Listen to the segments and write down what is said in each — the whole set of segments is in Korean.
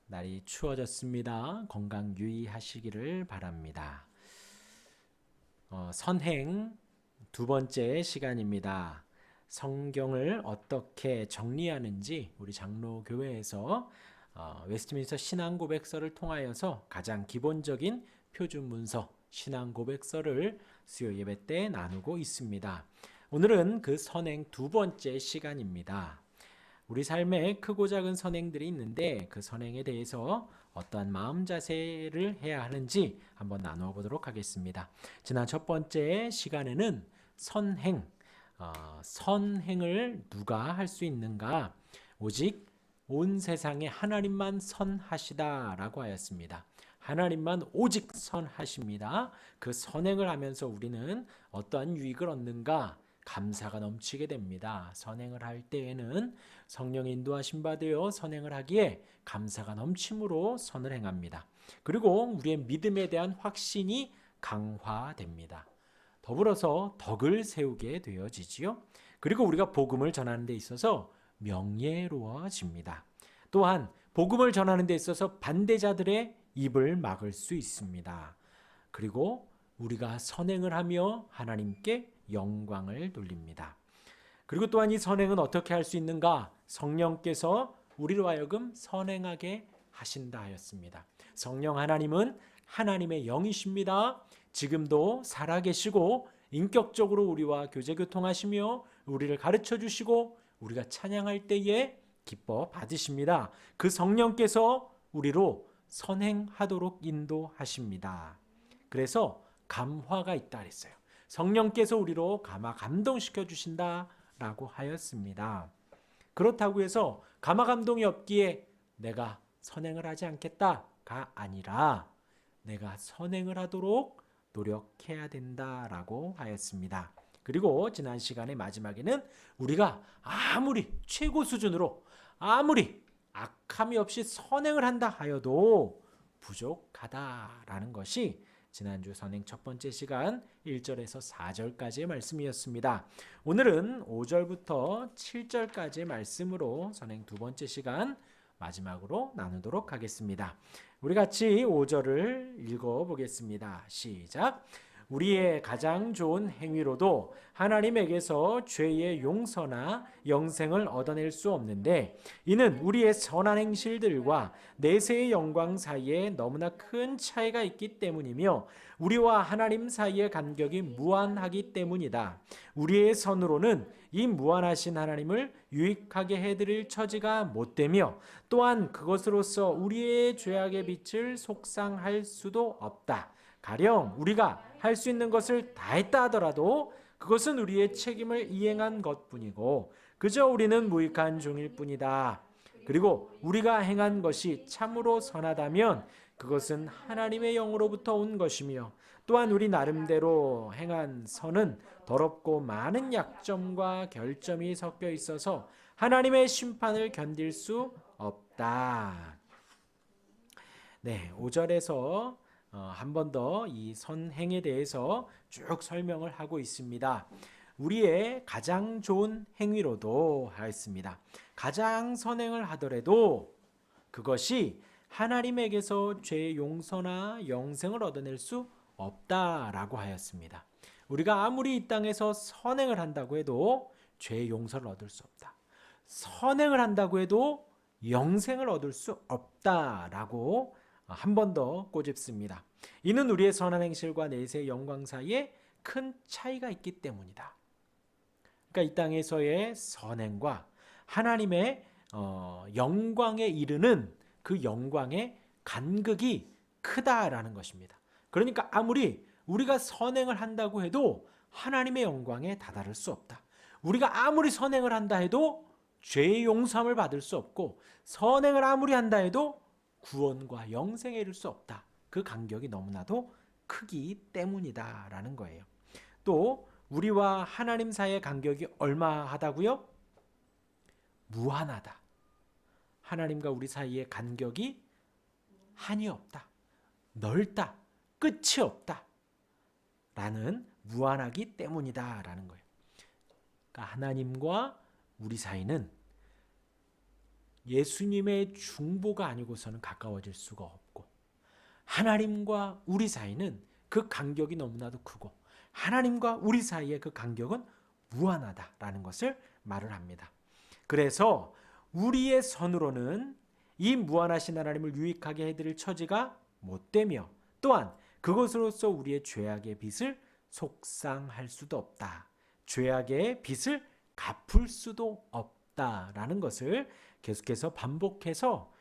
날이 추워졌습니다. 건강 유의하시기를 바랍니다. 선행 두 번째 시간입니다. 성경을 어떻게 정리하는지 우리 장로교회에서 웨스트민스터 신앙고백서를 통하여서 가장 기본적인 표준 문서 신앙고백서를 수요 예배 때 나누고 있습니다. 오늘은 그 선행 두 번째 시간입니다. 우리 삶에 크고 작은 선행들이 있는데 그 선행에 대해서 어떠한 마음 자세를 해야 하는지 한번 나누어 보도록 하겠습니다. 지난 첫 번째 시간에는 선행을 누가 할 수 있는가? 오직 온 세상에 하나님만 선하시다라고 하였습니다. 하나님만 오직 선하십니다. 그 선행을 하면서 우리는 어떠한 유익을 얻는가? 감사가 넘치게 됩니다. 선행을 할 때에는 성령의 인도하심 받으여 선행을 하기에 감사가 넘침으로 선을 행합니다. 그리고 우리의 믿음에 대한 확신이 강화됩니다. 더불어서 덕을 세우게 되어지지요. 그리고 우리가 복음을 전하는 데 있어서 명예로워집니다. 또한 복음을 전하는 데 있어서 반대자들의 입을 막을 수 있습니다. 그리고 우리가 선행을 하며 하나님께 영광을 돌립니다. 그리고 또한 이 선행은 어떻게 할 수 있는가? 성령께서 우리로 하여금 선행하게 하신다 하였습니다. 성령 하나님은 하나님의 영이십니다. 지금도 살아계시고 인격적으로 우리와 교제교통하시며 우리를 가르쳐 주시고 우리가 찬양할 때에 기뻐 받으십니다. 그 성령께서 우리로 선행하도록 인도하십니다. 그래서 감화가 있다 그랬어요. 성령께서 우리로 감동시켜 주신다라고 하였습니다. 그렇다고 해서 감동이 없기에 내가 선행을 하지 않겠다가 아니라 내가 선행을 하도록 노력해야 된다라고 하였습니다. 그리고 지난 시간의 마지막에는 우리가 아무리 최고 수준으로 아무리 악함이 없이 선행을 한다 하여도 부족하다라는 것이 지난주 선행 첫 번째 시간 1절에서 4절까지의 말씀이었습니다. 오늘은 5절부터 7절까지의 말씀으로 선행 두 번째 시간 마지막으로 나누도록 하겠습니다. 우리 같이 5절을 읽어보겠습니다. 시작! 우리의 가장 좋은 행위로도 하나님에게서 죄의 용서나 영생을 얻어낼 수 없는데 이는 우리의 선한 행실들과 내세의 영광 사이에 너무나 큰 차이가 있기 때문이며 우리와 하나님 사이의 간격이 무한하기 때문이다. 우리의 선으로는 이 무한하신 하나님을 유익하게 해드릴 처지가 못되며 또한 그것으로서 우리의 죄악의 빛을 속상할 수도 없다. 가령 우리가 할 수 있는 것을 다했다 하더라도 그것은 우리의 책임을 이행한 것뿐이고 그저 우리는 무익한 종일 뿐이다. 그리고 우리가 행한 것이 참으로 선하다면 그것은 하나님의 영으로부터 온 것이며 또한 우리 나름대로 행한 선은 더럽고 많은 약점과 결점이 섞여 있어서 하나님의 심판을 견딜 수 없다. 네, 5절에서 한 번 더 이 선행에 대해서 쭉 설명을 하고 있습니다. 우리의 가장 좋은 행위로도 하였습니다. 가장 선행을 하더라도 그것이 하나님에게서 죄의 용서나 영생을 얻어낼 수 없다라고 하였습니다. 우리가 아무리 이 땅에서 선행을 한다고 해도 죄의 용서를 얻을 수 없다. 선행을 한다고 해도 영생을 얻을 수 없다라고 한 번 더 꼬집습니다. 이는 우리의 선한 행실과 내세의 영광 사이에 큰 차이가 있기 때문이다. 그러니까 이 땅에서의 선행과 하나님의 영광에 이르는 그 영광의 간극이 크다라는 것입니다. 그러니까 아무리 우리가 선행을 한다고 해도 하나님의 영광에 다다를 수 없다. 우리가 아무리 선행을 한다 해도 죄의 용서함을 받을 수 없고 선행을 아무리 한다 해도 구원과 영생에 이를 수 없다. 그 간격이 너무나도 크기 때문이다라는 거예요. 또 우리와 하나님 사이의 간격이 얼마하다고요? 무한하다. 하나님과 우리 사이의 간격이 한이 없다. 넓다. 끝이 없다. 라는 무한하기 때문이다라는 거예요. 그러니까 하나님과 우리 사이는 예수님의 중보가 아니고서는 가까워질 수가 없고, 하나님과 우리 사이는 그 간격이 너무나도 크고, 하나님과 우리 사이의 그 간격은 무한하다라는 것을 말을 합니다. 그래서 우리의 선으로는 이 무한하신 하나님을 유익하게 해드릴 처지가 못되며, 또한 그것으로서 우리의 죄악의 빚을 속상할 수도 없다. 죄악의 빚을 갚을 수도 없다라는 것을 계속해서 반복해서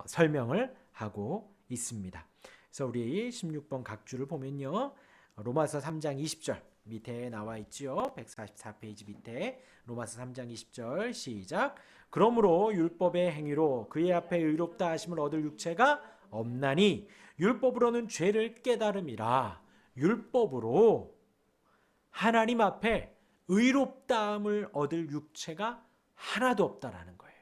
설명을 하고 있습니다. 그래서 우리 16번 각주를 보면요. 로마서 3장 20절 밑에 나와 있지요. 144페이지 밑에 로마서 3장 20절 시작. 그러므로 율법의 행위로 그의 앞에 의롭다 하심을 얻을 육체가 없나니 율법으로는 죄를 깨달음이라. 율법으로 하나님 앞에 의롭다함을 얻을 육체가 하나도 없다라는 거예요.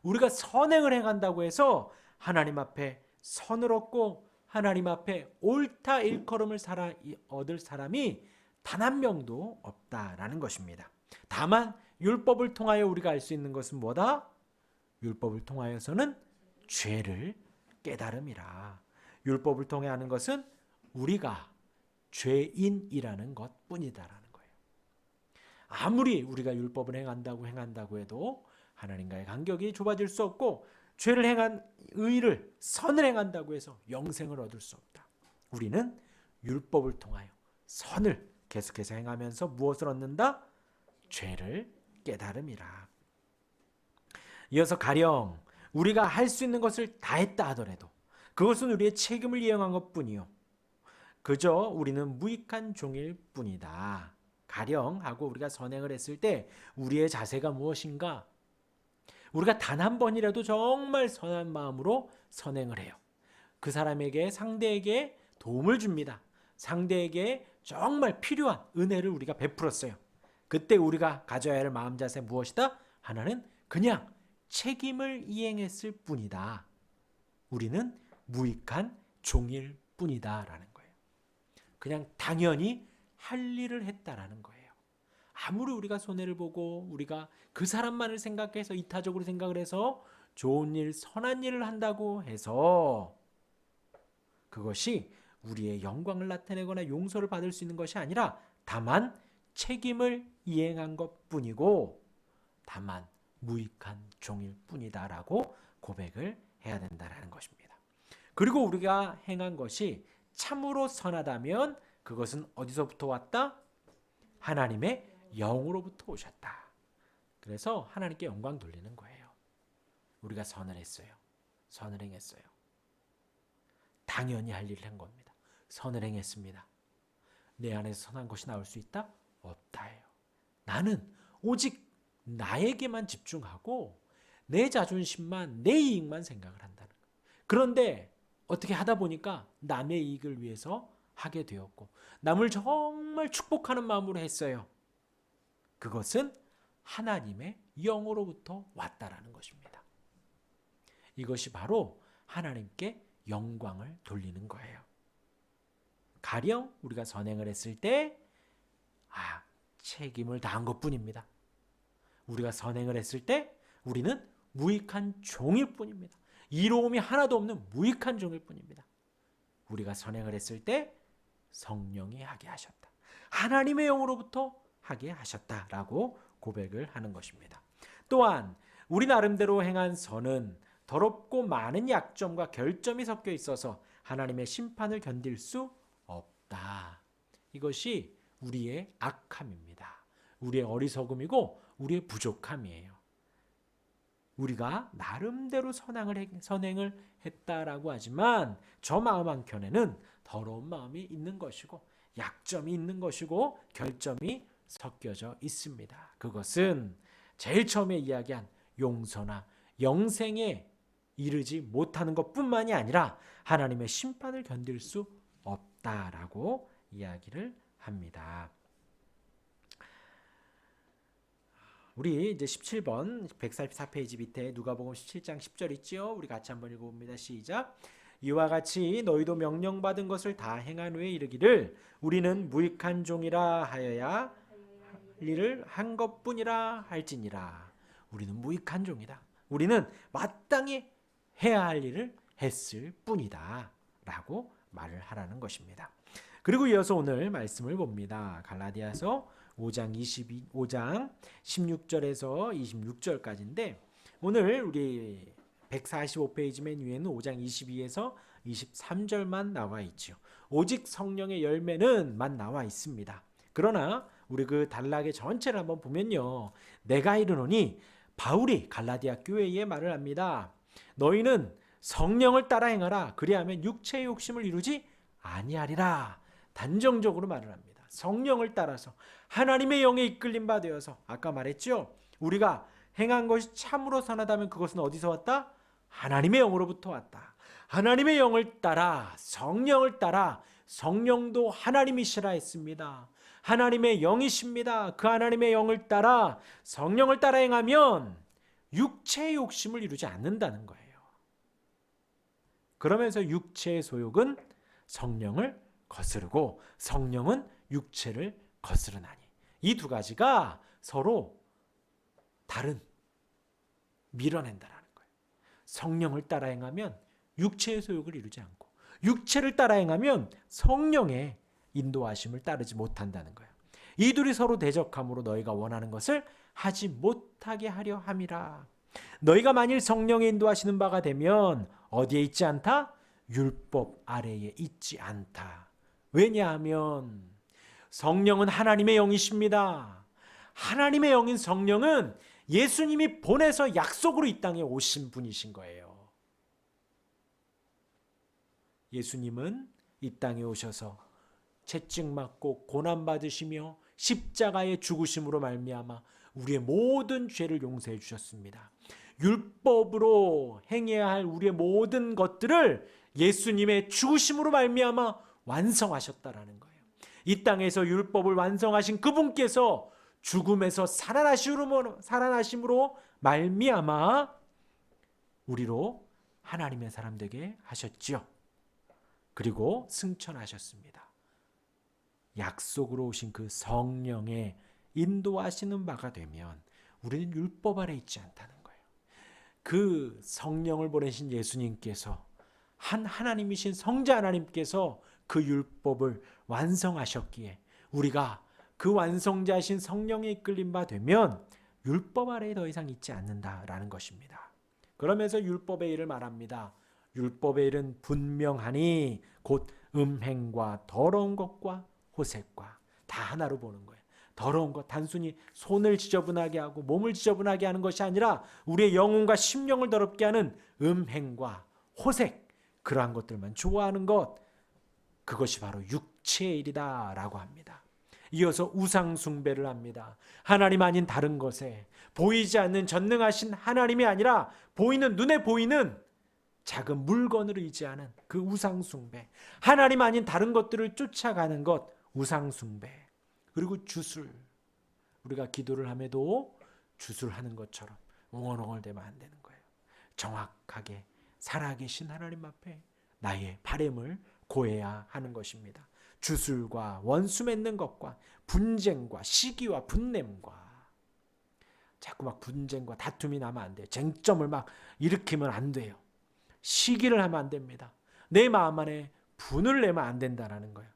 우리가 선행을 행한다고 해서 하나님 앞에 선을 얻고 하나님 앞에 옳다 일컬음을 얻을 사람이 단 한 명도 없다라는 것입니다. 다만 율법을 통하여 우리가 알 수 있는 것은 뭐다? 율법을 통하여서는 죄를 깨달음이라. 율법을 통해 하는 것은 우리가 죄인이라는 것뿐이다라는 거예요. 아무리 우리가 율법을 행한다고 해도 하나님과의 간격이 좁아질 수 없고, 죄를 행한 의를 선을 행한다고 해서 영생을 얻을 수 없다. 우리는 율법을 통하여 선을 계속해서 행하면서 무엇을 얻는다? 죄를 깨달음이라. 이어서 가령 우리가 할 수 있는 것을 다 했다 하더라도 그것은 우리의 책임을 이행한 것뿐이요, 그저 우리는 무익한 종일 뿐이다. 가령 하고 우리가 선행을 했을 때 우리의 자세가 무엇인가? 우리가 단 한 번이라도 정말 선한 마음으로 선행을 해요. 그 사람에게, 상대에게 도움을 줍니다. 상대에게 정말 필요한 은혜를 우리가 베풀었어요. 그때 우리가 가져야 할 마음 자세 무엇이다? 하나는 그냥 책임을 이행했을 뿐이다. 우리는 무익한 종일 뿐이다 라는 거예요. 그냥 당연히 할 일을 했다라는 거예요. 아무리 우리가 손해를 보고 우리가 그 사람만을 생각해서 이타적으로 생각을 해서 좋은 일, 선한 일을 한다고 해서 그것이 우리의 영광을 나타내거나 용서를 받을 수 있는 것이 아니라 다만 책임을 이행한 것뿐이고 다만 무익한 종일 뿐이다라고 고백을 해야 된다라는 것입니다. 그리고 우리가 행한 것이 참으로 선하다면 그것은 어디서부터 왔다? 하나님의 영으로부터 오셨다. 그래서 하나님께 영광 돌리는 거예요. 우리가 선을 했어요. 선을 행했어요. 당연히 할 일을 한 겁니다. 선을 행했습니다. 내 안에서 선한 것이 나올 수 있다? 없다예요. 나는 오직 나에게만 집중하고 내 자존심만, 내 이익만 생각을 한다는 거예요. 그런데 어떻게 하다 보니까 남의 이익을 위해서 하게 되었고 남을 정말 축복하는 마음으로 했어요. 그것은 하나님의 영으로부터 왔다라는 것입니다. 이것이 바로 하나님께 영광을 돌리는 거예요. 가령 우리가 선행을 했을 때 책임을 다한 것뿐입니다. 우리가 선행을 했을 때 우리는 무익한 종일 뿐입니다. 이로움이 하나도 없는 무익한 종일 뿐입니다. 우리가 선행을 했을 때 성령이 하게 하셨다. 하나님의 영으로부터 하게 하셨다라고 고백을 하는 것입니다. 또한 우리 나름대로 행한 선은 더럽고 많은 약점과 결점이 섞여 있어서 하나님의 심판을 견딜 수 없다. 이것이 우리의 악함입니다. 우리의 어리석음이고 우리의 부족함이에요. 우리가 나름대로 선행을 했다라고 하지만 저 마음 한켠에는 더러운 마음이 있는 것이고 약점이 있는 것이고 결점이 섞여져 있습니다. 그것은 제일 처음에 이야기한 용서나 영생에 이르지 못하는 것뿐만이 아니라 하나님의 심판을 견딜 수 없다라고 이야기를 합니다. 우리 이제 17번 144페이지 밑에 누가복음 17장 10절 있죠? 우리 같이 한번 읽어봅니다. 시작. 이와 같이 너희도 명령받은 것을 다 행한 후에 이르기를 우리는 무익한 종이라 하여야 할 일을 한 것뿐이라 할지니라. 우리는 무익한 종이다. 우리는 마땅히 해야 할 일을 했을 뿐이다 라고 말을 하라는 것입니다. 그리고 이어서 오늘 말씀을 봅니다. 갈라디아서 5장 16절에서 26절까지인데 오늘 우리 145페이지 맨 위에는 5장 22에서 23절만 나와 있죠. 오직 성령의 열매는만 나와 있습니다. 그러나 우리 그 단락의 전체를 한번 보면요. 내가 이르노니 바울이 갈라디아 교회에 말을 합니다. 너희는 성령을 따라 행하라. 그리하면 육체의 욕심을 이루지 아니하리라. 단정적으로 말을 합니다. 성령을 따라서 하나님의 영에 이끌림 바 되어서 아까 말했죠. 우리가 행한 것이 참으로 선하다면 그것은 어디서 왔다? 하나님의 영으로부터 왔다. 하나님의 영을 따라 성령을 따라 성령도 하나님이시라 했습니다. 하나님의 영이십니다. 그 하나님의 영을 따라 성령을 따라 행하면 육체의 욕심을 이루지 않는다는 거예요. 그러면서 육체의 소욕은 성령을 거스르고 성령은 육체를 거스르나니 이 두 가지가 서로 다른 밀어낸다라는 거예요. 성령을 따라 행하면 육체의 소욕을 이루지 않고 육체를 따라 행하면 성령의 인도하심을 따르지 못한다는 거예요. 이 둘이 서로 대적함으로 너희가 원하는 것을 하지 못하게 하려 함이라. 너희가 만일 성령의 인도하시는 바가 되면 어디에 있지 않다? 율법 아래에 있지 않다. 왜냐하면 성령은 하나님의 영이십니다. 하나님의 영인 성령은 예수님이 보내서 약속으로 이 땅에 오신 분이신 거예요. 예수님은 이 땅에 오셔서 채찍 맞고 고난 받으시며 십자가의 죽으심으로 말미암아 우리의 모든 죄를 용서해 주셨습니다. 율법으로 행해야 할 우리의 모든 것들을 예수님의 죽으심으로 말미암아 완성하셨다라는 거예요. 이 땅에서 율법을 완성하신 그분께서 죽음에서 살아나심으로 말미암아 우리로 하나님의 사람 되게 하셨지요. 그리고 승천하셨습니다. 약속으로 오신 그 성령의 인도하시는 바가 되면 우리는 율법 아래 있지 않다는 거예요. 그 성령을 보내신 예수님께서 하나님이신 성자 하나님께서 그 율법을 완성하셨기에 우리가 그 완성자신 성령에 이끌림 바 되면 율법 아래에 더 이상 있지 않는다라는 것입니다. 그러면서 율법의 일을 말합니다. 율법의 일은 분명하니 곧 음행과 더러운 것과 호색과 다 하나로 보는 거예요. 더러운 것 단순히 손을 지저분하게 하고 몸을 지저분하게 하는 것이 아니라 우리의 영혼과 심령을 더럽게 하는 음행과 호색 그러한 것들만 좋아하는 것 그것이 바로 육체의 일이다 라고 합니다. 이어서 우상 숭배를 합니다. 하나님 아닌 다른 것에 보이지 않는 전능하신 하나님이 아니라 보이는 눈에 보이는 작은 물건을 의지하는 그 우상 숭배, 하나님 아닌 다른 것들을 쫓아가는 것 우상 숭배, 그리고 주술, 우리가 기도를 함에도 주술하는 것처럼 웅얼웅얼대면 안 되는 거예요. 정확하게 살아계신 하나님 앞에 나의 바램을 고해야 하는 것입니다. 주술과 원수 맺는 것과 분쟁과 시기와 분냄과 자꾸 막 분쟁과 다툼이 나면 안 돼요. 쟁점을 막 일으키면 안 돼요. 시기를 하면 안 됩니다. 내 마음 안에 분을 내면 안 된다는 거예요.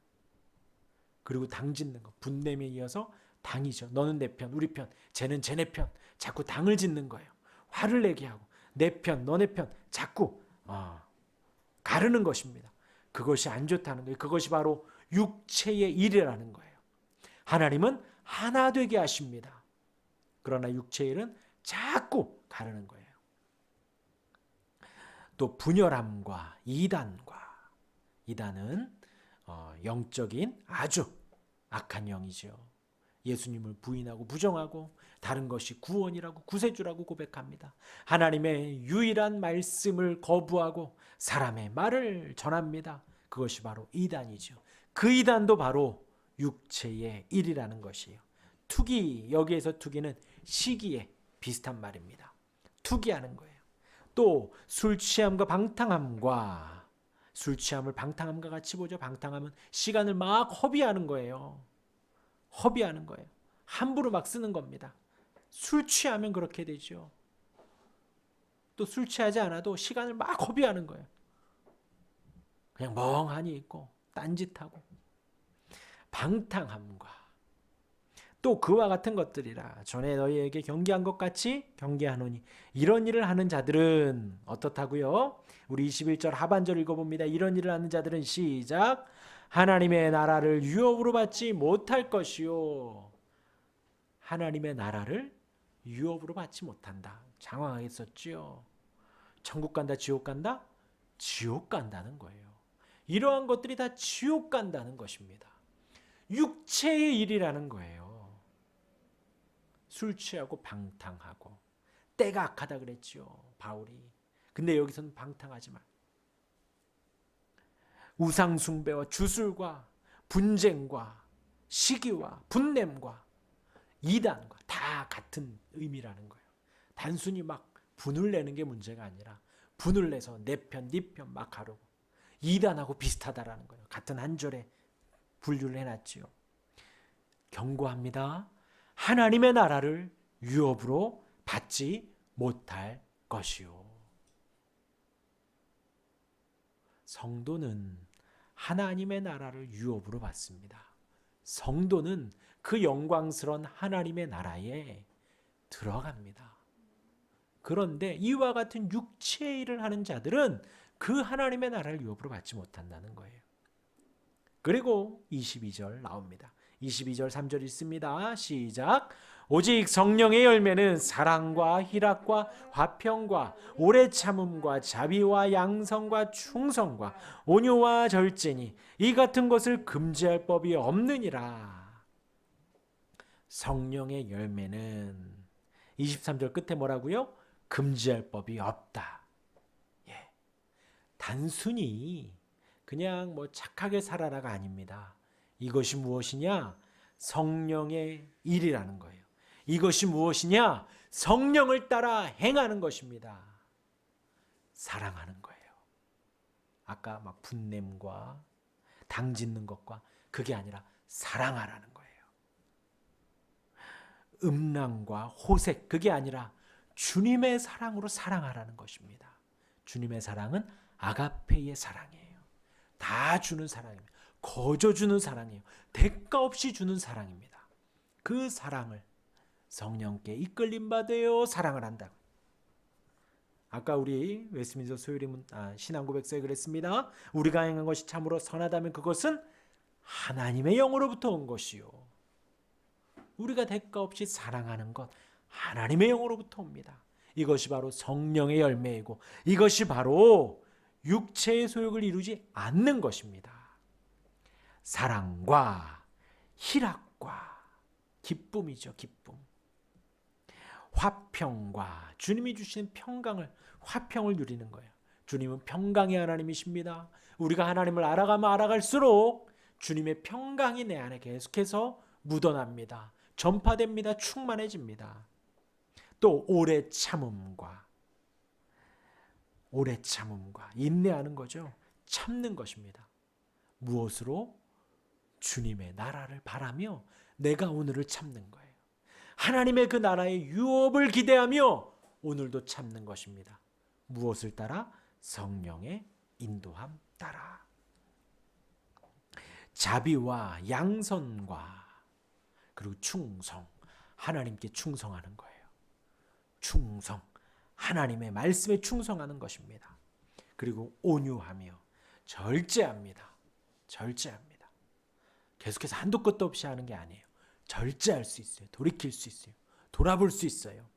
그리고 당 짓는 거, 분냄에 이어서 당이죠. 너는 내 편, 우리 편, 쟤는 쟤네 편, 자꾸 당을 짓는 거예요. 화를 내게 하고 내 편, 너네 편, 자꾸 가르는 것입니다. 그것이 안 좋다는 거예요. 그것이 바로 육체의 일이라는 거예요. 하나님은 하나 되게 하십니다. 그러나 육체의 일은 자꾸 가르는 거예요. 또 분열함과 이단은 영적인 아주 악한 영이죠. 예수님을 부인하고 부정하고 다른 것이 구원이라고 구세주라고 고백합니다. 하나님의 유일한 말씀을 거부하고 사람의 말을 전합니다. 그것이 바로 이단이죠. 그 이단도 바로 육체의 일이라는 것이에요. 투기, 여기에서 투기는 시기에 비슷한 말입니다. 투기하는 거예요. 또 술 취함과 방탕함과 술 취함을 방탕함과 같이 보죠. 방탕함은 시간을 막 허비하는 거예요. 허비하는 거예요. 함부로 막 쓰는 겁니다. 술 취하면 그렇게 되죠. 또 술 취하지 않아도 시간을 막 허비하는 거예요. 그냥 멍하니 있고 딴짓하고 방탕함과 또 그와 같은 것들이라 전에 너희에게 경계한 것 같이 경계하노니 이런 일을 하는 자들은 어떻다고요? 우리 21절 하반절 읽어봅니다. 이런 일을 하는 자들은 시작 하나님의 나라를 유업으로 받지 못할 것이요. 하나님의 나라를 유업으로 받지 못한다. 장황하게 썼지요. 천국 간다, 지옥 간다? 지옥 간다는 거예요. 이러한 것들이 다 지옥 간다는 것입니다. 육체의 일이라는 거예요. 술 취하고 방탕하고 때가 악하다 그랬지요, 바울이. 근데 여기서는 방탕하지 말. 우상 숭배와 주술과 분쟁과 시기와 분냄과 이단과 다 같은 의미라는 거예요. 단순히 막 분을 내는 게 문제가 아니라 분을 내서 내 편, 네 편 막 가르고 이단하고 비슷하다라는 거예요. 같은 한 절에 분류를 해놨지요. 경고합니다. 하나님의 나라를 유업으로 받지 못할 것이요. 성도는 하나님의 나라를 유업으로 받습니다. 성도는 그 영광스러운 하나님의 나라에 들어갑니다. 그런데 이와 같은 육체의 일을 하는 자들은 그 하나님의 나라를 유업으로 받지 못한다는 거예요. 그리고 22절 나옵니다. 22절 3절 있습니다. 시작. 오직 성령의 열매는 사랑과 희락과 화평과 오래 참음과 자비와 양성과 충성과 온유와 절제니 이 같은 것을 금지할 법이 없느니라. 성령의 열매는 23절 끝에 뭐라고요? 금지할 법이 없다. 예. 단순히 그냥 뭐 착하게 살아라가 아닙니다. 이것이 무엇이냐? 성령의 일이라는 거예요. 이것이 무엇이냐? 성령을 따라 행하는 것입니다. 사랑하는 거예요. 아까 막 분냄과 당짓는 것과 그게 아니라 사랑하라는 거예요. 음란과 호색 그게 아니라 주님의 사랑으로 사랑하라는 것입니다. 주님의 사랑은 아가페의 사랑이에요. 다 주는 사랑입니다. 거저 주는 사랑이에요. 대가 없이 주는 사랑입니다. 그 사랑을 성령께 이끌림 받아요 사랑을 한다. 아까 우리 웨스트민스터 소요리 신앙 고백서에 그랬습니다. 우리가 행한 것이 참으로 선하다면 그것은 하나님의 영으로부터 온 것이요. 우리가 대가 없이 사랑하는 것 하나님의 영으로부터 옵니다. 이것이 바로 성령의 열매이고 이것이 바로 육체의 소욕을 이루지 않는 것입니다. 사랑과 희락과 기쁨이죠. 기쁨. 화평과 주님이 주신 평강을 화평을 누리는 거예요. 주님은 평강의 하나님이십니다. 우리가 하나님을 알아가면 알아갈수록 주님의 평강이 내 안에 계속해서 묻어납니다. 전파됩니다. 충만해집니다. 또 오래 참음과 인내하는 거죠. 참는 것입니다. 무엇으로? 주님의 나라를 바라며 내가 오늘을 참는 거예요. 하나님의 그 나라의 유업을 기대하며 오늘도 참는 것입니다. 무엇을 따라? 성령의 인도함 따라. 자비와 양선과 그리고 충성, 하나님께 충성하는 거예요. 충성, 하나님의 말씀에 충성하는 것입니다. 그리고 온유하며 절제합니다. 절제합니다. 계속해서 한도 끝도 없이 하는 게 아니에요. 절제할 수 있어요. 돌이킬 수 있어요. 돌아볼 수 있어요.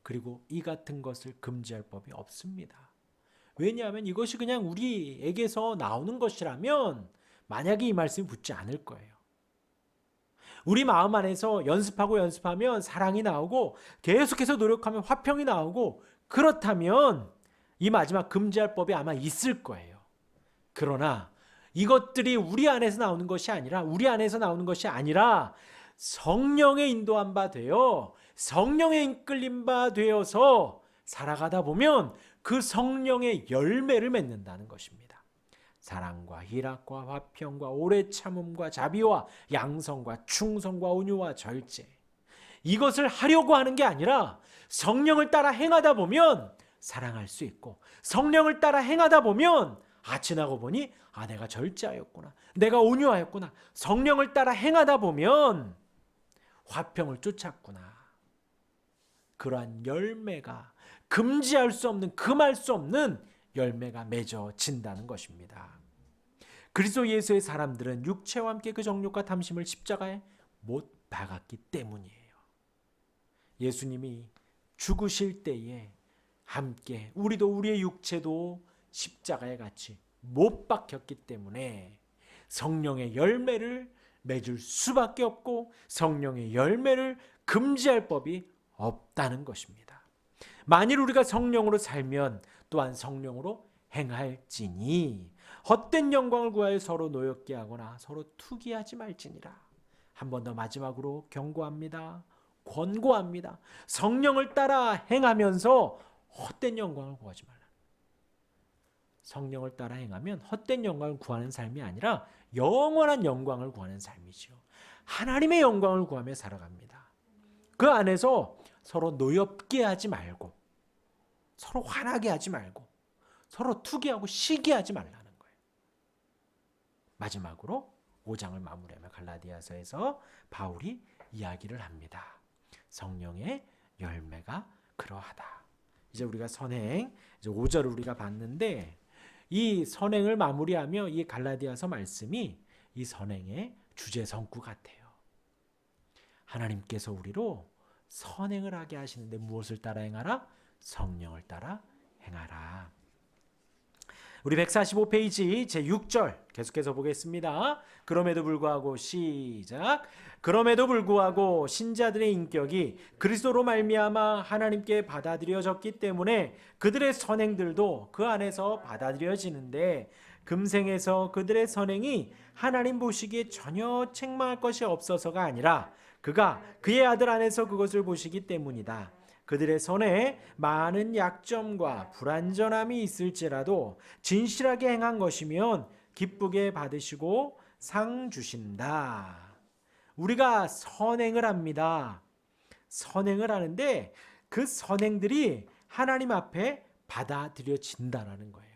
그리고 이 같은 것을 금지할 법이 없습니다. 왜냐하면 이것이 그냥 우리에게서 나오는 것이라면 만약에 이 말씀이 붙지 않을 거예요. 우리 마음 안에서 연습하면 사랑이 나오고 계속해서 노력하면 화평이 나오고 그렇다면 이 마지막 금지할 법이 아마 있을 거예요. 그러나 이것들이 우리 안에서 나오는 것이 아니라 성령의 인도한 바 되어 성령의 이끌림 바 되어서 살아가다 보면 그 성령의 열매를 맺는다는 것입니다. 사랑과 희락과 화평과 오래 참음과 자비와 양성과 충성과 온유와 절제. 이것을 하려고 하는 게 아니라 성령을 따라 행하다 보면 사랑할 수 있고, 성령을 따라 행하다 보면 지나고 보니 내가 절제하였구나, 내가 온유하였구나, 성령을 따라 행하다 보면 화평을 쫓았구나. 그러한 열매가, 금지할 수 없는, 금할 수 없는 열매가 맺어진다는 것입니다. 그리스도 예수의 사람들은 육체와 함께 그 정욕과 탐심을 십자가에 못 박았기 때문이에요. 예수님이 죽으실 때에 함께 우리도, 우리의 육체도 십자가에 같이 못 박혔기 때문에 성령의 열매를 맺을 수밖에 없고, 성령의 열매를 금지할 법이 없다는 것입니다. 만일 우리가 성령으로 살면 또한 성령으로 행할지니 헛된 영광을 구하여 서로 노엽게 하거나 서로 투기하지 말지니라. 한 번 더 마지막으로 경고합니다. 권고합니다. 성령을 따라 행하면서 헛된 영광을 구하지 말라. 성령을 따라 행하면 헛된 영광을 구하는 삶이 아니라 영원한 영광을 구하는 삶이지요. 하나님의 영광을 구하며 살아갑니다. 그 안에서 서로 노엽게 하지 말고, 서로 화나게 하지 말고, 서로 투기하고 시기하지 말라는 거예요. 마지막으로 5장을 마무리하며 갈라디아서에서 바울이 이야기를 합니다. 성령의 열매가 그러하다. 이제 우리가 선행, 이제 5절을 우리가 봤는데, 이 선행을 마무리하며 이 갈라디아서 말씀이 이 선행의 주제 성구 같아요. 하나님께서 우리로 선행을 하게 하시는데 무엇을 따라 행하라? 성령을 따라 행하라. 우리 145페이지 제6절 계속해서 보겠습니다. 그럼에도 불구하고, 시작. 그럼에도 불구하고 신자들의 인격이 그리스도로 말미암아 하나님께 받아들여졌기 때문에 그들의 선행들도 그 안에서 받아들여지는데, 금생에서 그들의 선행이 하나님 보시기에 전혀 책망할 것이 없어서가 아니라 그가 그의 아들 안에서 그것을 보시기 때문이다. 그들의 선에 많은 약점과 불완전함이 있을지라도 진실하게 행한 것이면 기쁘게 받으시고 상 주신다. 우리가 선행을 합니다. 선행을 하는데 그 선행들이 하나님 앞에 받아들여진다는 거예요.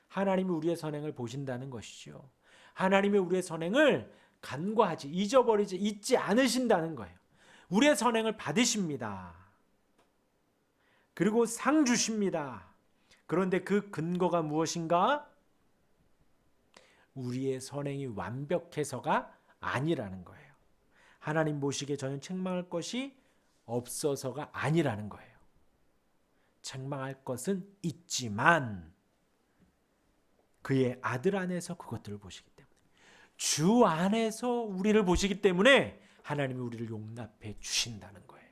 하나님이 우리의 선행을 보신다는 것이죠. 하나님이 우리의 선행을 간과하지, 잊어버리지, 잊지 않으신다는 거예요. 우리의 선행을 받으십니다. 그리고 상 주십니다. 그런데 그 근거가 무엇인가? 우리의 선행이 완벽해서가 아니라는 거예요. 하나님 보시기에 전혀 책망할 것이 없어서가 아니라는 거예요. 책망할 것은 있지만 그의 아들 안에서 그것들을 보시기 때문에, 주 안에서 우리를 보시기 때문에 하나님이 우리를 용납해 주신다는 거예요.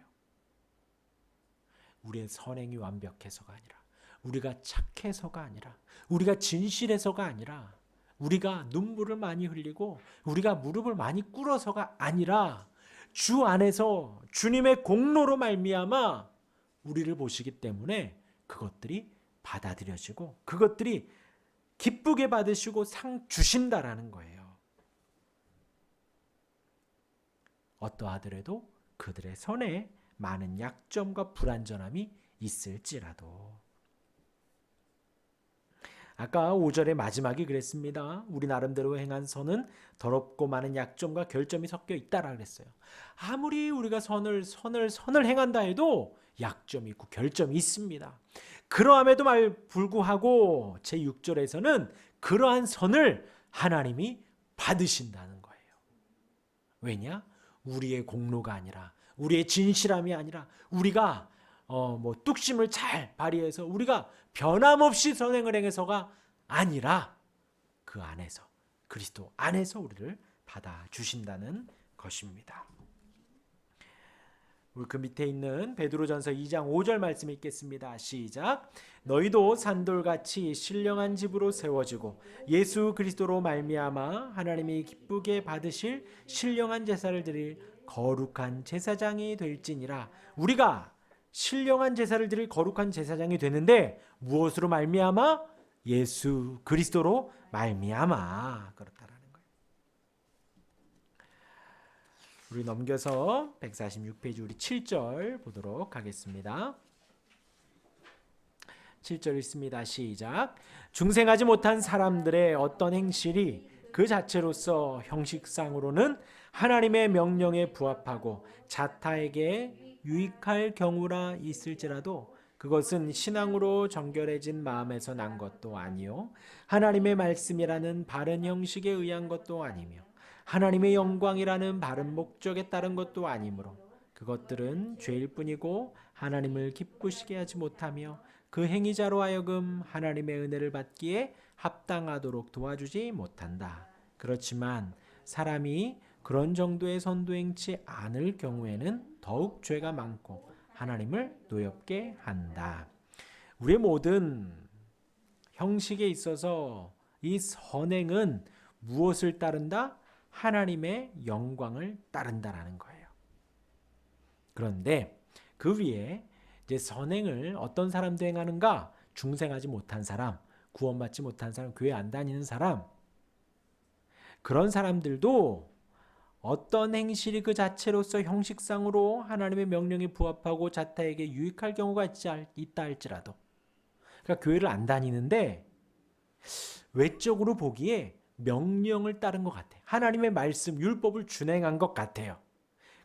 우리의 선행이 완벽해서가 아니라, 우리가 착해서가 아니라, 우리가 진실해서가 아니라, 우리가 눈물을 많이 흘리고 우리가 무릎을 많이 꿇어서가 아니라 주 안에서 주님의 공로로 말미암아 우리를 보시기 때문에 그것들이 받아들여지고 그것들이 기쁘게 받으시고 상 주신다라는 거예요. 어떠하더라도 그들의 선에 많은 약점과 불완전함이 있을지라도. 아까 5절의 마지막이 그랬습니다. 우리 나름대로 행한 선은 더럽고 많은 약점과 결점이 섞여 있다라 그랬어요. 아무리 우리가 선을 행한다 해도 약점이 있고 결점이 있습니다. 그러함에도 불구하고 제6절에서는 그러한 선을 하나님이 받으신다는 거예요. 왜냐? 우리의 공로가 아니라, 우리의 진실함이 아니라, 우리가 뚝심을 잘 발휘해서 우리가 변함없이 선행을 행해서가 아니라 그 안에서, 그리스도 안에서 우리를 받아주신다는 것입니다. 우리 그 밑에 있는 베드로전서 2장 5절 말씀 읽겠습니다. 시작. 너희도 산돌같이 신령한 집으로 세워지고 예수 그리스도로 말미암아 하나님이 기쁘게 받으실 신령한 제사를 드릴 거룩한 제사장이 될지니라. 우리가 신령한 제사를 드릴 거룩한 제사장이 되는데 무엇으로 말미암아? 예수 그리스도로 말미암아. 그렇다라는 거예요. 우리 넘겨서 146페이지 우리 7절 보도록 하겠습니다. 7절 읽습니다. 시작. 중생하지 못한 사람들의 어떤 행실이 그 자체로서 형식상으로는 하나님의 명령에 부합하고 자타에게 유익할 경우라 있을지라도 그것은 신앙으로 정결해진 마음에서 난 것도 아니요 하나님의 말씀이라는 바른 형식에 의한 것도 아니며 하나님의 영광이라는 바른 목적에 따른 것도 아니므로 그것들은 죄일 뿐이고 하나님을 기쁘시게 하지 못하며 그 행위자로 하여금 하나님의 은혜를 받기에 합당하도록 도와주지 못한다. 그렇지만 사람이 그런 정도의 선도 행치 않을 경우에는 더욱 죄가 많고 하나님을 노엽게 한다. 우리의 모든 형식에 있어서 이 선행은 무엇을 따른다? 하나님의 영광을 따른다라는 거예요. 그런데 그 위에 이제 선행을 어떤 사람도 행하는가? 중생하지 못한 사람, 구원받지 못한 사람, 교회 안 다니는 사람, 그런 사람들도 어떤 행실이 그 자체로서 형식상으로 하나님의 명령에 부합하고 자타에게 유익할 경우가 있다 할지라도, 그러니까 교회를 안 다니는데 외적으로 보기에 명령을 따른 것 같아요. 하나님의 말씀, 율법을 준행한 것 같아요.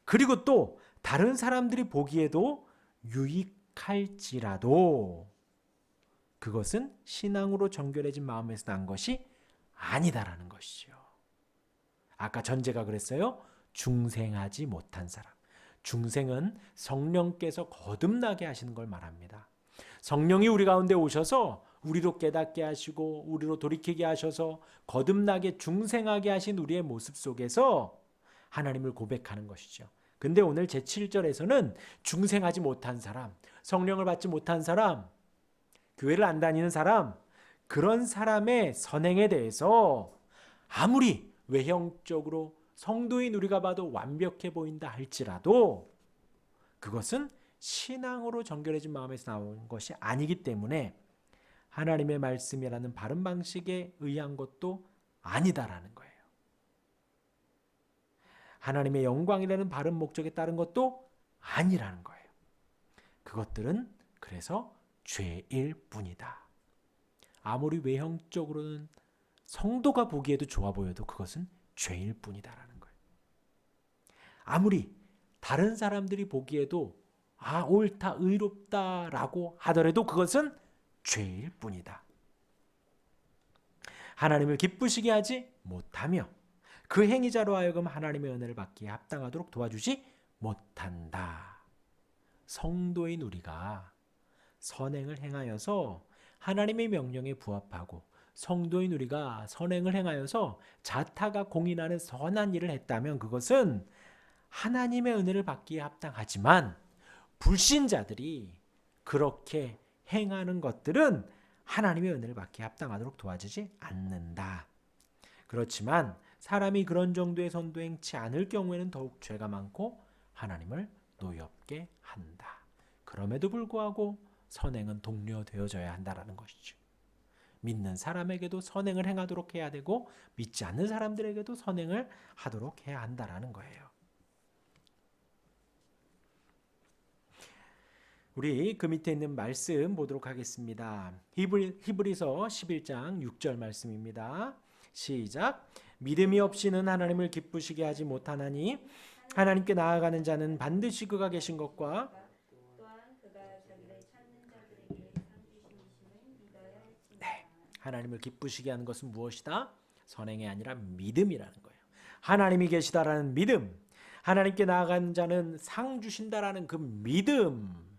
그리고 또 다른 사람들이 보기에도 유익할지라도 그것은 신앙으로 정결해진 마음에서 난 것이 아니다라는 것이죠. 아까 전제가 그랬어요. 중생하지 못한 사람. 중생은 성령께서 거듭나게 하시는 걸 말합니다. 성령이 우리 가운데 오셔서 우리로 깨닫게 하시고 우리로 돌이키게 하셔서 거듭나게 중생하게 하신 우리의 모습 속에서 하나님을 고백하는 것이죠. 근데 오늘 제7절에서는 중생하지 못한 사람, 성령을 받지 못한 사람, 교회를 안 다니는 사람, 그런 사람의 선행에 대해서 아무리 외형적으로 성도인 우리가 봐도 완벽해 보인다 할지라도 그것은 신앙으로 정결해진 마음에서 나온 것이 아니기 때문에 하나님의 말씀이라는 바른 방식에 의한 것도 아니다라는 거예요. 하나님의 영광이라는 바른 목적에 따른 것도 아니라는 거예요. 그것들은 그래서 죄일 뿐이다. 아무리 외형적으로는 성도가 보기에도 좋아 보여도 그것은 죄일 뿐이다라는 거예요. 아무리 다른 사람들이 보기에도 옳다, 의롭다라고 하더라도 그것은 죄일 뿐이다. 하나님을 기쁘시게 하지 못하며 그 행위자로 하여금 하나님의 은혜를 받기에 합당하도록 도와주지 못한다. 성도인 우리가 선행을 행하여서 하나님의 명령에 부합하고 성도인 우리가 선행을 행하여서 자타가 공인하는 선한 일을 했다면 그것은 하나님의 은혜를 받기에 합당하지만 불신자들이 그렇게 행하는 것들은 하나님의 은혜를 받기에 합당하도록 도와주지 않는다. 그렇지만 사람이 그런 정도의 선도 행치 않을 경우에는 더욱 죄가 많고 하나님을 노엽게 한다. 그럼에도 불구하고 선행은 독려되어져야 한다라는 것이죠. 믿는 사람에게도 선행을 행하도록 해야 되고 믿지 않는 사람들에게도 선행을 하도록 해야 한다라는 거예요. 우리 그 밑에 있는 말씀 보도록 하겠습니다. 히브리서 11장 6절 말씀입니다. 시작. 믿음이 없이는 하나님을 기쁘시게 하지 못하나니 하나님께 나아가는 자는 반드시 그가 계신 것과 하나님을 기쁘시게 하는 것은 무엇이다? 선행이 아니라 믿음이라는 거예요. 하나님이 계시다라는 믿음, 하나님께 나아가는 자는 상 주신다라는 그 믿음,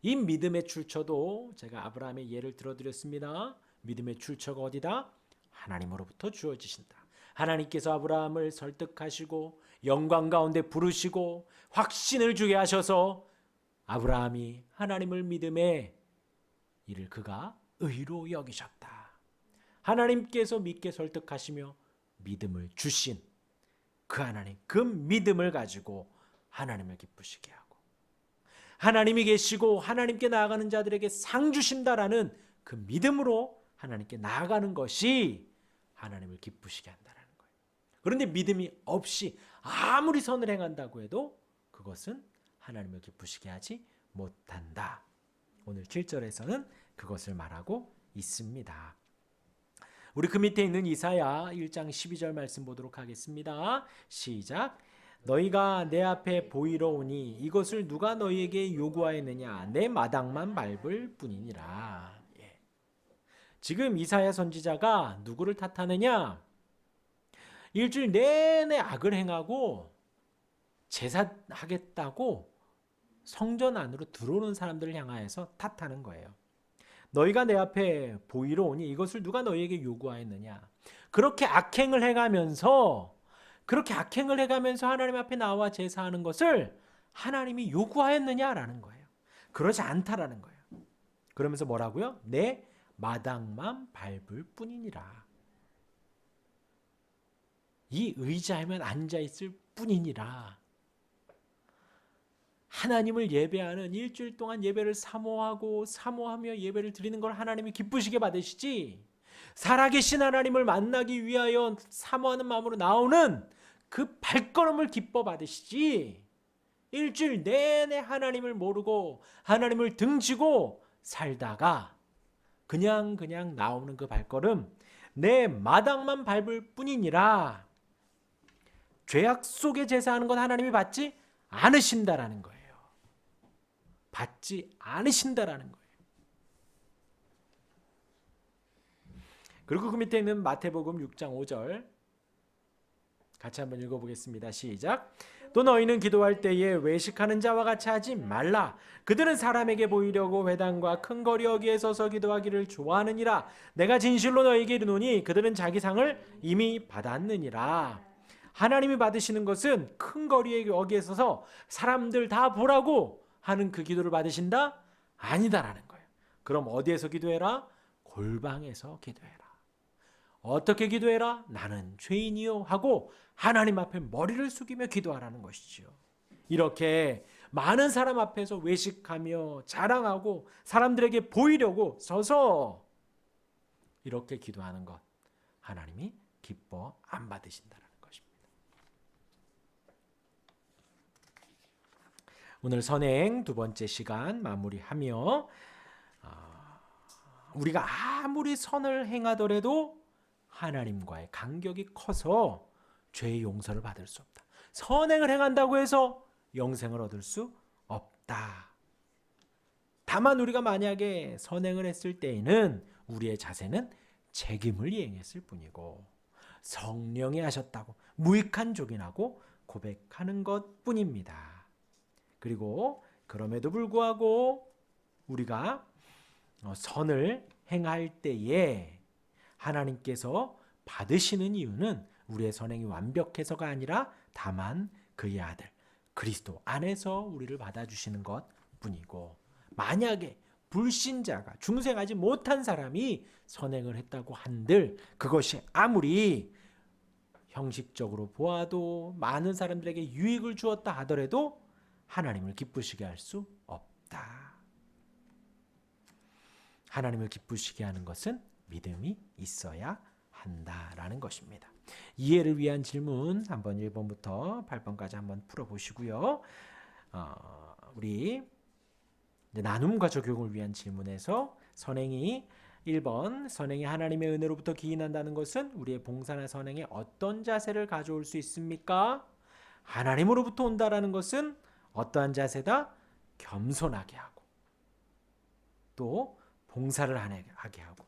이 믿음의 출처도 제가 아브라함의 예를 들어드렸습니다. 믿음의 출처가 어디다? 하나님으로부터 주어지신다. 하나님께서 아브라함을 설득하시고 영광 가운데 부르시고 확신을 주게 하셔서 아브라함이 하나님을 믿음에 이를 그가 의로 여기셨다. 하나님께서 믿게 설득하시며 믿음을 주신 그 하나님, 그 믿음을 가지고 하나님을 기쁘시게 하고 하나님이 계시고 하나님께 나아가는 자들에게 상 주신다라는 그 믿음으로 하나님께 나아가는 것이 하나님을 기쁘시게 한다는 거예요. 그런데 믿음이 없이 아무리 선을 행한다고 해도 그것은 하나님을 기쁘시게 하지 못한다. 오늘 7절에서는 그것을 말하고 있습니다. 우리 그 밑에 있는 이사야 1장 12절 말씀 보도록 하겠습니다. 시작. 너희가 내 앞에 보이러 오니 이것을 누가 너희에게 요구하였느냐? 내 마당만 밟을 뿐이니라. 예. 지금 이사야 선지자가 누구를 탓하느냐? 일주일 내내 악을 행하고 제사하겠다고 성전 안으로 들어오는 사람들을 향하여서 탓하는 거예요. 너희가 내 앞에 보이러 오니 이것을 누가 너희에게 요구하였느냐? 그렇게 악행을 해가면서 하나님 앞에 나와 제사하는 것을 하나님이 요구하였느냐라는 거예요. 그러지 않다라는 거예요. 그러면서 뭐라고요? 내 마당만 밟을 뿐이니라. 이 의자에만 앉아 있을 뿐이니라. 하나님을 예배하는 일주일 동안 예배를 사모하며 예배를 드리는 걸 하나님이 기쁘시게 받으시지, 살아계신 하나님을 만나기 위하여 사모하는 마음으로 나오는 그 발걸음을 기뻐 받으시지, 일주일 내내 하나님을 모르고 하나님을 등지고 살다가 그냥 나오는 그 발걸음, 내 마당만 밟을 뿐이니라. 죄악 속에 제사하는 건 하나님이 받지 않으신다라는 거예요. 받지 않으신다라는 거예요. 그리고 그 밑에 있는 마태복음 6장 5절 같이 한번 읽어보겠습니다. 시작. 또 너희는 기도할 때에 외식하는 자와 같이 하지 말라. 그들은 사람에게 보이려고 회당과 큰 거리 어귀에 서서 기도하기를 좋아하느니라. 내가 진실로 너희에게 이르노니 그들은 자기 상을 이미 받았느니라. 하나님이 받으시는 것은 큰 거리에 어귀에 서서 사람들 다 보라고 하는 그 기도를 받으신다? 아니다라는 거예요. 그럼 어디에서 기도해라? 골방에서 기도해라. 어떻게 기도해라? 나는 죄인이요 하고 하나님 앞에 머리를 숙이며 기도하라는 것이지요. 이렇게 많은 사람 앞에서 외식하며 자랑하고 사람들에게 보이려고 서서 이렇게 기도하는 것, 하나님이 기뻐 안 받으신다라는 것입니다. 오늘 선행 두 번째 시간 마무리하며, 우리가 아무리 선을 행하더라도 하나님과의 간격이 커서 죄의 용서를 받을 수 없다. 선행을 행한다고 해서 영생을 얻을 수 없다. 다만 우리가 만약에 선행을 했을 때에는 우리의 자세는 책임을 이행했을 뿐이고 성령이 하셨다고 무익한 족이라고 고백하는 것뿐입니다. 그리고 그럼에도 불구하고 우리가 선을 행할 때에 하나님께서 받으시는 이유는 우리의 선행이 완벽해서가 아니라 다만 그의 아들 그리스도 안에서 우리를 받아주시는 것뿐이고, 만약에 불신자가 중생하지 못한 사람이 선행을 했다고 한들 그것이 아무리 형식적으로 보아도 많은 사람들에게 유익을 주었다 하더라도 하나님을 기쁘시게 할 수 없다. 하나님을 기쁘시게 하는 것은 믿음이 있어야 한다라는 것입니다. 이해를 위한 질문 한번 1번부터 8번까지 한번 풀어보시고요. 우리 나눔과 적용을 위한 질문에서 선행이 1번, 선행이 하나님의 은혜로부터 기인한다는 것은 우리의 봉사나 선행에 어떤 자세를 가져올 수 있습니까? 하나님으로부터 온다라는 것은 어떠한 자세다? 겸손하게 하고 또 봉사를 하게 하고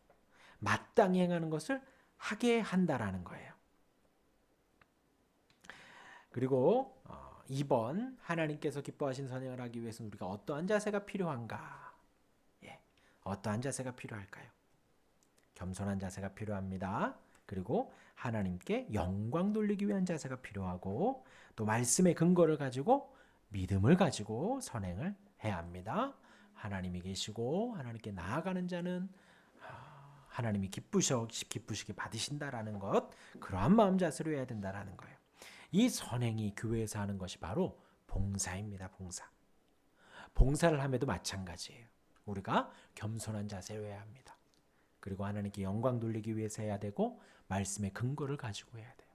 마땅히 행하는 것을 하게 한다라는 거예요. 그리고 2번, 하나님께서 기뻐하신 선행을 하기 위해서는 우리가 어떠한 자세가 필요한가? 어떠한 자세가 필요할까요? 겸손한 자세가 필요합니다. 그리고 하나님께 영광 돌리기 위한 자세가 필요하고 또 말씀의 근거를 가지고 믿음을 가지고 선행을 해야 합니다. 하나님이 계시고 하나님께 나아가는 자는 하나님이 기쁘시게 받으신다라는 것, 그러한 마음 자세로 해야 된다라는 거예요. 이 선행이 교회에서 하는 것이 바로 봉사입니다. 봉사를 함에도 마찬가지예요. 우리가 겸손한 자세로 해야 합니다. 그리고 하나님께 영광 돌리기 위해서 해야 되고 말씀의 근거를 가지고 해야 돼요.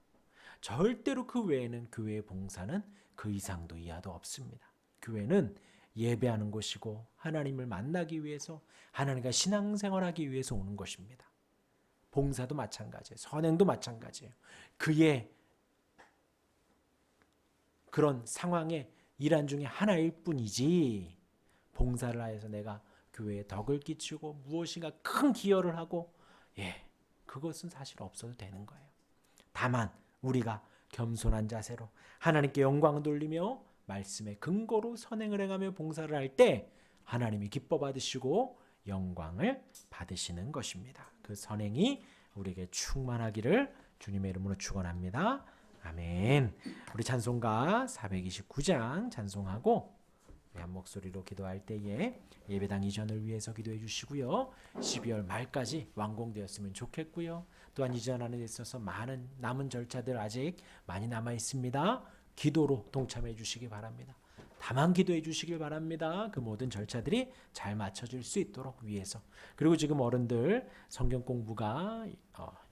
절대로 그 외에는 교회의 봉사는 그 이상도 이하도 없습니다. 교회는 예배하는 곳이고 하나님을 만나기 위해서 하나님과 신앙생활하기 위해서 오는 것입니다. 봉사도 마찬가지예요. 선행도 마찬가지예요. 그의 그런 상황의 일환 중에 하나일 뿐이지 봉사를 하여서 내가 교회에 덕을 끼치고 무엇인가 큰 기여를 하고 그것은 사실 없어도 되는 거예요. 다만 우리가 겸손한 자세로 하나님께 영광을 돌리며 말씀의 근거로 선행을 행하며 봉사를 할 때 하나님이 기뻐 받으시고 영광을 받으시는 것입니다. 그 선행이 우리에게 충만하기를 주님의 이름으로 축원합니다. 아멘. 우리 찬송가 429장 찬송하고 한 목소리로 기도할 때에 예배당 이전을 위해서 기도해 주시고요. 12월 말까지 완공되었으면 좋겠고요. 또한 이전하는 데 있어서 많은 남은 절차들 아직 많이 남아 있습니다. 기도로 동참해 주시기 바랍니다. 다만 기도해 주시길 바랍니다. 그 모든 절차들이 잘 맞춰질 수 있도록 위해서. 그리고 지금 어른들 성경 공부가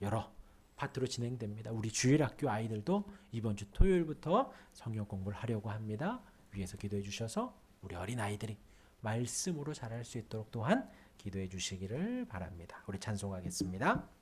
여러 파트로 진행됩니다. 우리 주일학교 아이들도 이번 주 토요일부터 성경 공부를 하려고 합니다. 위해서 기도해 주셔서 우리 어린아이들이 말씀으로 자랄 수 있도록 또한 기도해 주시기를 바랍니다. 우리 찬송하겠습니다.